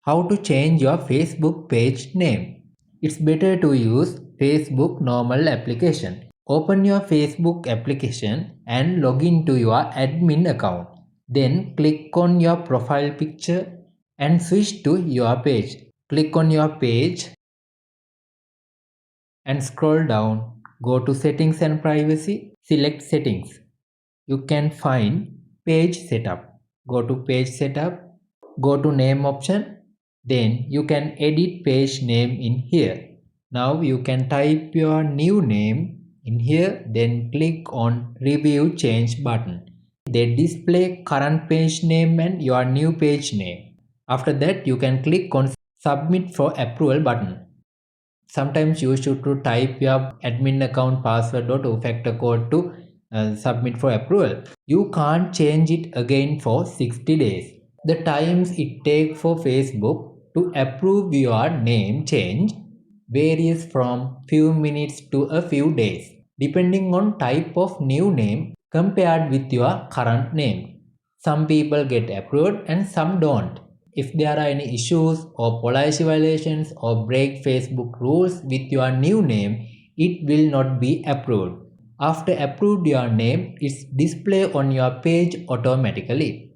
How to change your Facebook page name? It's better to use Facebook normal application. Open your Facebook application and log into your admin account. Then click on your profile picture and switch to your page. Click on your page and scroll down. Go to settings and privacy. Select settings. You can find page setup. Go to page setup. Go to name option. Then you can edit page name in here. Now you can type your new name in here. Then click on review change button. They display current page name and your new page name. After that you can click on submit for approval button. Sometimes you should to type your admin account password or two-factor code to submit for approval. You can't change it again for 60 days. The times it takes for Facebook to approve your name change varies from few minutes to a few days, depending on type of new name compared with your current name. Some people get approved and some don't. If there are any issues or policy violations or break Facebook rules with your new name, it will not be approved. After approved your name is displayed on your page automatically.